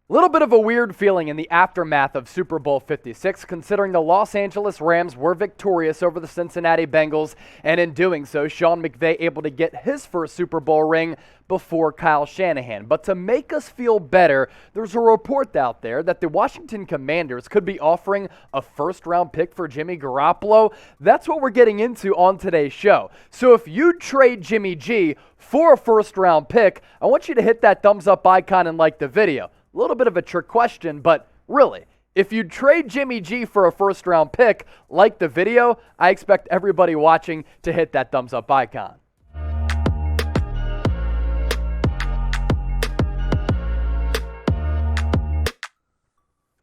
A little bit of a weird feeling in the aftermath of Super Bowl 56, considering the Los Angeles Rams were victorious over the Cincinnati Bengals, and in doing so, Sean McVay able to get his first Super Bowl ring before Kyle Shanahan. But to make us feel better, there's a report out there that the Washington Commanders could be offering a first-round pick for Jimmy Garoppolo. That's what we're getting into on today's show. So if you trade Jimmy G for a first-round pick, I want you to hit that thumbs up icon and like the video. A little bit of a trick question, but really, if you trade Jimmy G for a first-round pick, like the video, I expect everybody watching to hit that thumbs up icon.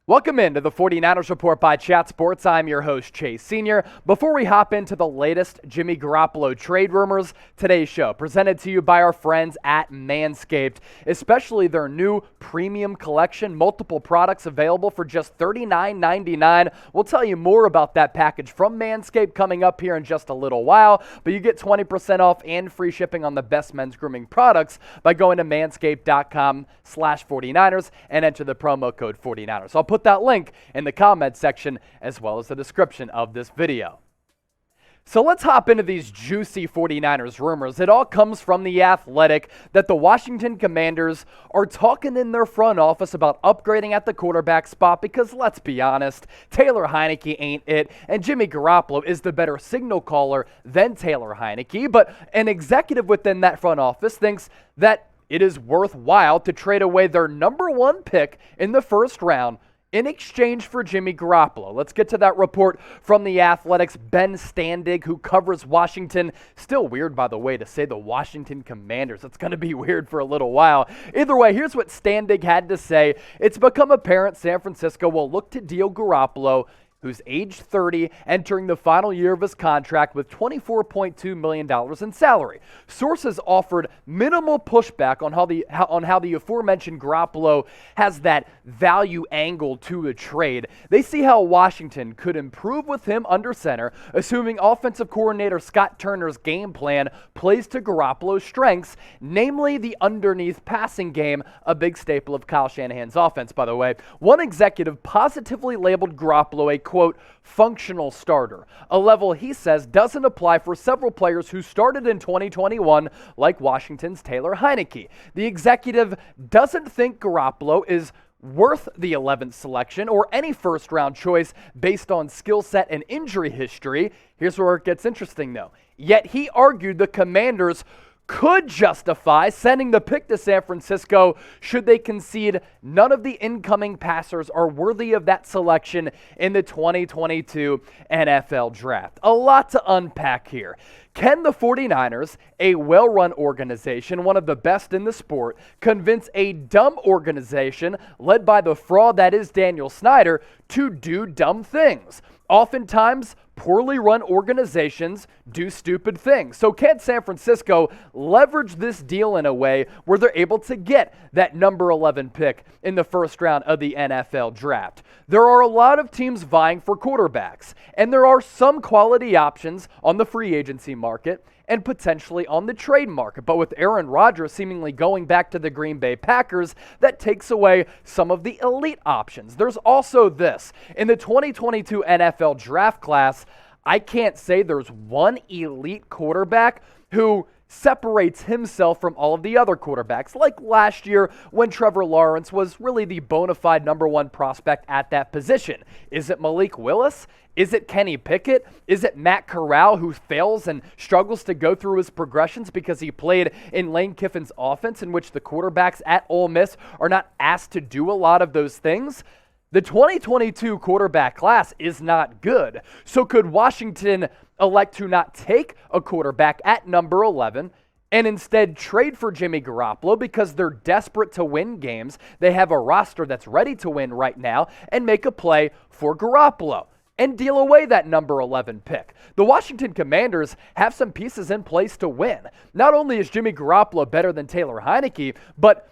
Welcome into the 49ers Report by Chat Sports. I'm your host, Chase Sr. Before we hop into the latest Jimmy Garoppolo trade rumors, today's show presented to you by our friends at Manscaped, especially their new premium collection, multiple products available for just $39.99. We'll tell you more about that package from Manscaped coming up here in just a little while, but you get 20% off and free shipping on the best men's grooming products by going to manscaped.com/49ers and enter the promo code 49ers. I'll put that link in the comment section as well as the description of this video. So let's hop into these juicy 49ers rumors. It all comes from The Athletic that the Washington Commanders are talking in their front office about upgrading at the quarterback spot because, let's be honest, Taylor Heinicke ain't it, and Jimmy Garoppolo is the better signal caller than Taylor Heinicke. But an executive within that front office thinks that it is worthwhile to trade away their number one pick in the first round in exchange for Jimmy Garoppolo. Let's get to that report from The Athletic's Ben Standig, who covers Washington. Still weird, by the way, to say the Washington Commanders. It's going to be weird for a little while. Either way, here's what Standig had to say. It's become apparent San Francisco will look to deal Garoppolo, who's age 30, entering the final year of his contract with $24.2 million in salary. Sources offered minimal pushback on how the aforementioned Garoppolo has that value angle to a trade. They see how Washington could improve with him under center, assuming offensive coordinator Scott Turner's game plan plays to Garoppolo's strengths, namely the underneath passing game, a big staple of Kyle Shanahan's offense, by the way. One executive positively labeled Garoppolo a quote, functional starter, a level he says doesn't apply for several players who started in 2021, like Washington's Taylor Heinicke. The executive doesn't think Garoppolo is worth the 11th selection or any first-round choice based on skill set and injury history. Here's where it gets interesting, though. Yet he argued the Commanders could justify sending the pick to San Francisco should they concede none of the incoming passers are worthy of that selection in the 2022 NFL Draft. A lot to unpack here. Can the 49ers, a well-run organization, one of the best in the sport, convince a dumb organization led by the fraud that is Daniel Snyder to do dumb things? Oftentimes, poorly run organizations do stupid things. So can San Francisco leverage this deal in a way where they're able to get that number 11 pick in the first round of the NFL Draft? There are a lot of teams vying for quarterbacks, and there are some quality options on the free agency market and potentially on the trade market. But with Aaron Rodgers seemingly going back to the Green Bay Packers, that takes away some of the elite options. There's also this. In the 2022 NFL Draft class, I can't say there's one elite quarterback who separates himself from all of the other quarterbacks, like last year when Trevor Lawrence was really the bona fide number one prospect at that position. Is it Malik Willis? Is it Kenny Pickett? Is it Matt Corral, who fails and struggles to go through his progressions because he played in Lane Kiffin's offense, in which the quarterbacks at Ole Miss are not asked to do a lot of those things? The 2022 quarterback class is not good. So could Washington elect to not take a quarterback at number 11 and instead trade for Jimmy Garoppolo because they're desperate to win games? They have a roster that's ready to win right now and make a play for Garoppolo and deal away that number 11 pick. The Washington Commanders have some pieces in place to win. Not only is Jimmy Garoppolo better than Taylor Heinicke, but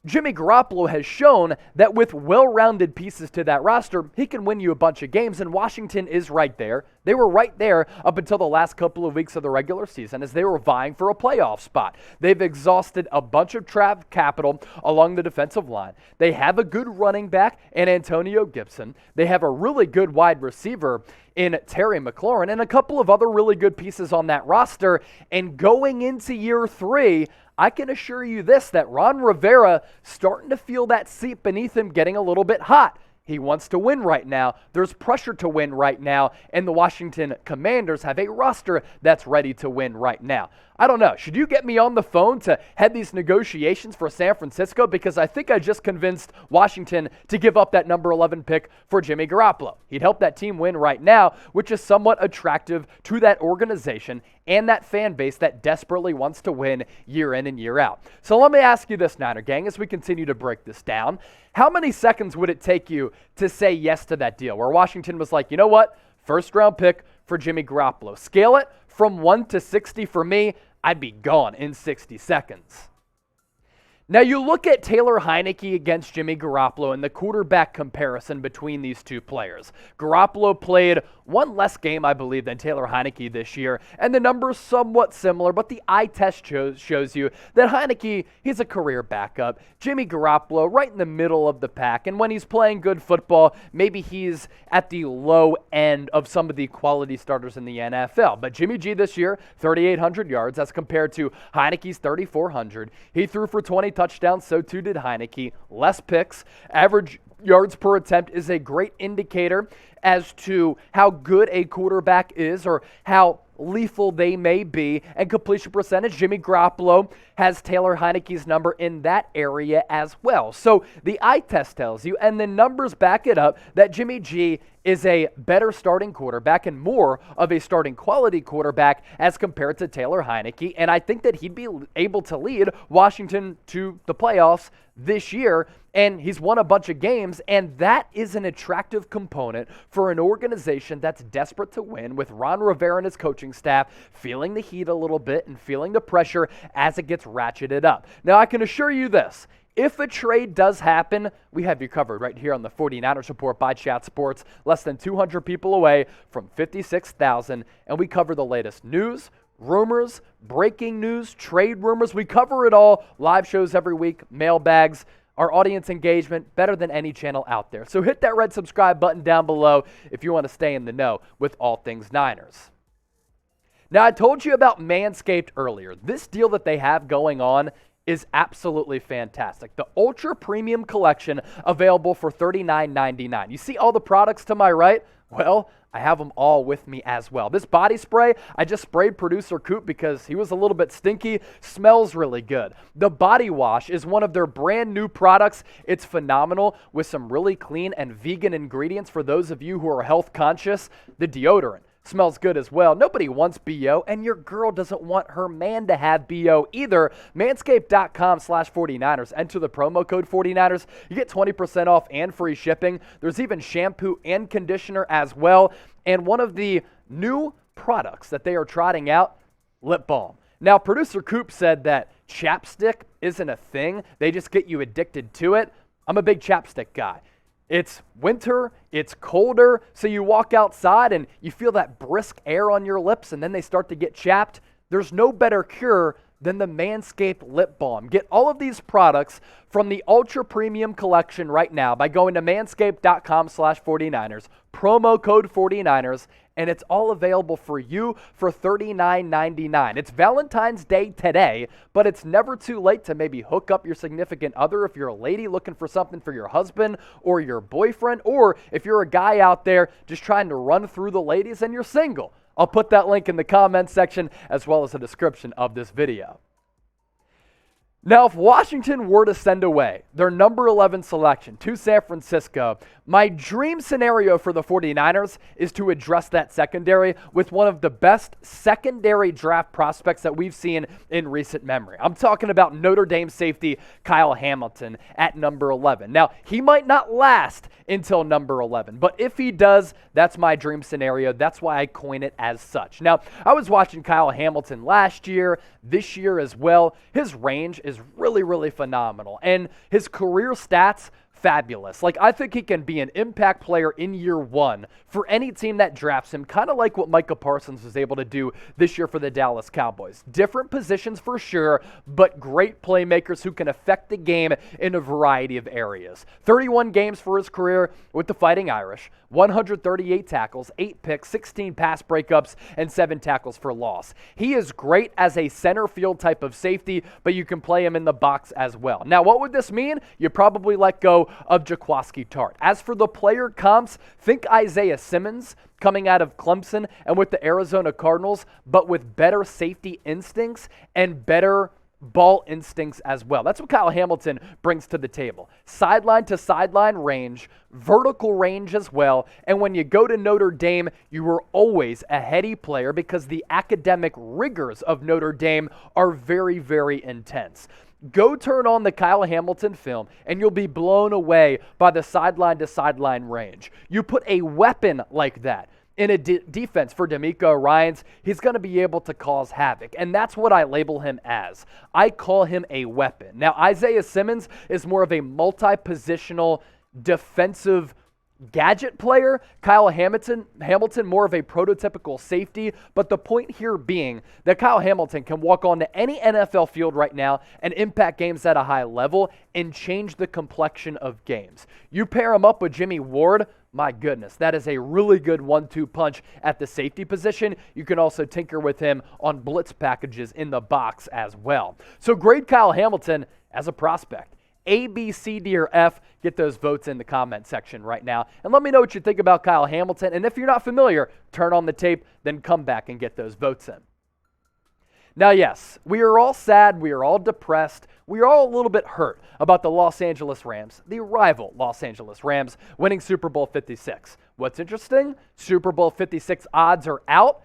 Jimmy Garoppolo has shown that with well-rounded pieces to that roster, he can win you a bunch of games, and Washington is right there. They were right there up until the last couple of weeks of the regular season as they were vying for a playoff spot. They've exhausted a bunch of draft capital along the defensive line. They have a good running back in Antonio Gibson. They have a really good wide receiver in Terry McLaurin and a couple of other really good pieces on that roster. And going into year 3, I can assure you this, that Ron Rivera starting to feel that seat beneath him getting a little bit hot. He wants to win right now. There's pressure to win right now, and the Washington Commanders have a roster that's ready to win right now. I don't know. Should you get me on the phone to head these negotiations for San Francisco? Because I think I just convinced Washington to give up that number 11 pick for Jimmy Garoppolo. He'd help that team win right now, which is somewhat attractive to that organization and that fan base that desperately wants to win year in and year out. So let me ask you this, Niner gang, as we continue to break this down. How many seconds would it take you to say yes to that deal where Washington was like, you know what, first round pick for Jimmy Garoppolo? Scale it from 1 to 60 for me, I'd be gone in 60 seconds. Now you look at Taylor Heinicke against Jimmy Garoppolo and the quarterback comparison between these two players. Garoppolo played one less game, I believe, than Taylor Heinicke this year, and the numbers somewhat similar, but the eye test shows you that Heinicke, he's a career backup. Jimmy Garoppolo, right in the middle of the pack, and when he's playing good football, maybe he's at the low end of some of the quality starters in the NFL. But Jimmy G this year, 3,800 yards as compared to Heinicke's 3,400. He threw for 20 touchdowns, so too did Heinicke. Less picks. Average yards per attempt is a great indicator as to how good a quarterback is or how lethal they may be. And completion percentage, Jimmy Garoppolo has Taylor Heinicke's number in that area as well. So the eye test tells you, and the numbers back it up, that Jimmy G is a better starting quarterback and more of a starting quality quarterback as compared to Taylor Heinicke. And I think that he'd be able to lead Washington to the playoffs this year. And he's won a bunch of games, and that is an attractive component for an organization that's desperate to win, with Ron Rivera and his coaching staff feeling the heat a little bit and feeling the pressure as it gets ratcheted up. Now, I can assure you this. If a trade does happen, we have you covered right here on the 49ers Report by Chat Sports, less than 200 people away from 56,000, and we cover the latest news, rumors, breaking news, trade rumors. We cover it all. Live shows every week, mailbags, our audience engagement, better than any channel out there. So hit that red subscribe button down below if you want to stay in the know with all things Niners. Now, I told you about Manscaped earlier. This deal that they have going on is absolutely fantastic. The Ultra Premium Collection available for $39.99. You see all the products to my right? Well, I have them all with me as well. This body spray, I just sprayed producer Coop because he was a little bit stinky. Smells really good. The body wash is one of their brand new products. It's phenomenal with some really clean and vegan ingredients for those of you who are health conscious. The deodorant smells good as well. Nobody wants BO, and your girl doesn't want her man to have BO either. Manscaped.com/49ers. Enter the promo code 49ers. You get 20% off and free shipping. There's even shampoo and conditioner as well. And one of the new products that they are trotting out, lip balm. Now, producer Coop said that chapstick isn't a thing. They just get you addicted to it. I'm a big chapstick guy. It's winter, it's colder, so you walk outside and you feel that brisk air on your lips and then they start to get chapped. There's no better cure than the Manscaped Lip Balm. Get all of these products from the Ultra Premium Collection right now by going to manscaped.com/49ers, promo code 49ers, and it's all available for you for $39.99. It's Valentine's Day today, but it's never too late to maybe hook up your significant other if you're a lady looking for something for your husband or your boyfriend, or if you're a guy out there just trying to run through the ladies and you're single. I'll put that link in the comments section as well as the description of this video. Now, if Washington were to send away their number 11 selection to San Francisco, my dream scenario for the 49ers is to address that secondary with one of the best secondary draft prospects that we've seen in recent memory. I'm talking about Notre Dame safety Kyle Hamilton at number 11. Now, he might not last until number 11, but if he does, that's my dream scenario. That's why I coin it as such. Now, I was watching Kyle Hamilton last year, this year as well. His range is really, really phenomenal, and his career stats fabulous. Like, I think he can be an impact player in year one for any team that drafts him, kind of like what Micah Parsons was able to do this year for the Dallas Cowboys. Different positions for sure, but great playmakers who can affect the game in a variety of areas. 31 games for his career with the Fighting Irish, 138 tackles, 8 picks, 16 pass breakups, and 7 tackles for loss. He is great as a center field type of safety, but you can play him in the box as well. Now, what would this mean? You probably let go of Jaquiski Tartt. As for the player comps, think Isaiah Simmons coming out of Clemson and with the Arizona Cardinals, but with better safety instincts and better ball instincts as well. That's what Kyle Hamilton brings to the table. Sideline to sideline range, vertical range as well. And when you go to Notre Dame, you were always a heady player because the academic rigors of Notre Dame are very, very intense. Go turn on the Kyle Hamilton film, and you'll be blown away by the sideline-to-sideline range. You put a weapon like that in a defense for DeMeco Ryans, he's going to be able to cause havoc, and that's what I label him as. I call him a weapon. Now, Isaiah Simmons is more of a multi-positional defensive gadget player. Kyle Hamilton more of a prototypical safety, but the point here being that Kyle Hamilton can walk onto any NFL field right now and impact games at a high level and change the complexion of games. You pair him up with Jimmy Ward, my goodness, that is a really good 1-2 punch at the safety position. You can also tinker with him on blitz packages in the box as well. So grade Kyle Hamilton as a prospect. A, B, C, D, or F, get those votes in the comment section right now. And let me know what you think about Kyle Hamilton. And if you're not familiar, turn on the tape, then come back and get those votes in. Now, yes, we are all sad, we are all depressed, we are all a little bit hurt about the Los Angeles Rams, the rival Los Angeles Rams, winning Super Bowl 56. What's interesting, Super Bowl 56 odds are out,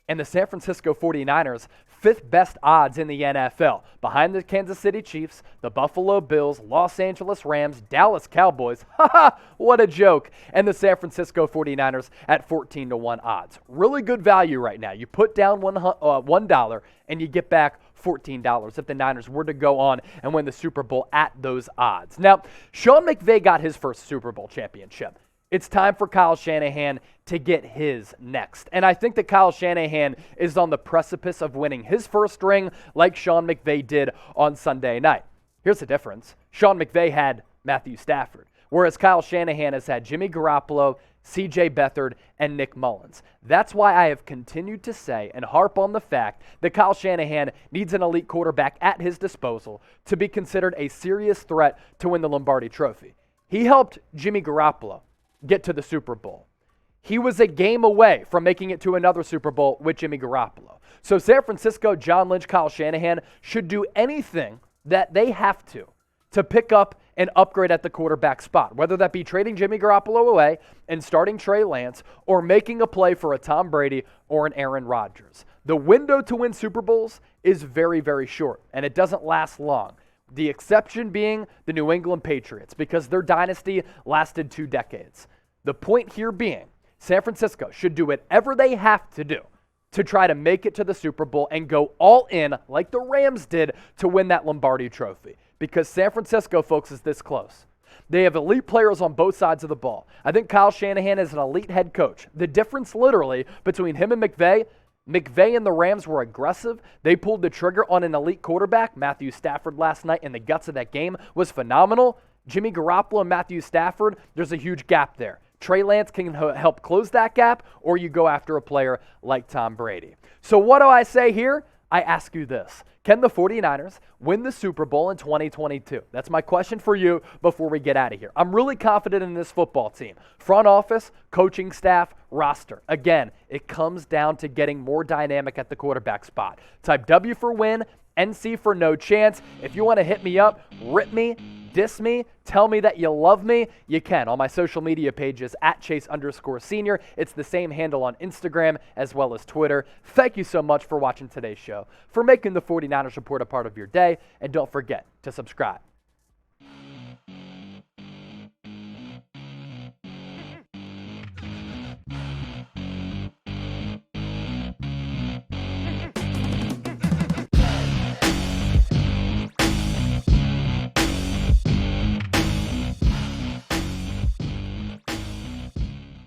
and the San Francisco 49ers, 5th best odds in the NFL, behind the Kansas City Chiefs, the Buffalo Bills, Los Angeles Rams, Dallas Cowboys, haha, what a joke, and the San Francisco 49ers at 14-1 odds. Really good value right now. You put down $1 and you get back $14 if the Niners were to go on and win the Super Bowl at those odds. Now, Sean McVay got his first Super Bowl championship. It's time for Kyle Shanahan to get his next. And I think that Kyle Shanahan is on the precipice of winning his first ring like Sean McVay did on Sunday night. Here's the difference. Sean McVay had Matthew Stafford, whereas Kyle Shanahan has had Jimmy Garoppolo, C.J. Beathard, and Nick Mullins. That's why I have continued to say and harp on the fact that Kyle Shanahan needs an elite quarterback at his disposal to be considered a serious threat to win the Lombardi Trophy. He helped Jimmy Garoppolo get to the Super Bowl. He was a game away from making it to another Super Bowl with Jimmy Garoppolo. So San Francisco, John Lynch, Kyle Shanahan should do anything that they have to pick up an upgrade at the quarterback spot, whether that be trading Jimmy Garoppolo away and starting Trey Lance or making a play for a Tom Brady or an Aaron Rodgers. The window to win Super Bowls is very, very short, and it doesn't last long. The exception being the New England Patriots, because their dynasty lasted 2 decades. The point here being, San Francisco should do whatever they have to do to try to make it to the Super Bowl and go all in like the Rams did to win that Lombardi Trophy. Because San Francisco, folks, is this close. They have elite players on both sides of the ball. I think Kyle Shanahan is an elite head coach. The difference literally between him and McVay and the Rams were aggressive. They pulled the trigger on an elite quarterback. Matthew Stafford last night in the guts of that game was phenomenal. Jimmy Garoppolo and Matthew Stafford, there's a huge gap there. Trey Lance can help close that gap, or you go after a player like Tom Brady. So what do I say here? I ask you this. Can the 49ers win the Super Bowl in 2022? That's my question for you before we get out of here. I'm really confident in this football team. Front office, coaching staff, roster. Again, it comes down to getting more dynamic at the quarterback spot. Type W for win, NC for no chance. If you want to hit me up, rip me, diss me, tell me that you love me, you can on my social media pages at Chase_Senior. It's the same handle on Instagram as well as Twitter. Thank you so much for watching today's show, for making the 49ers Report a part of your day, and don't forget to subscribe.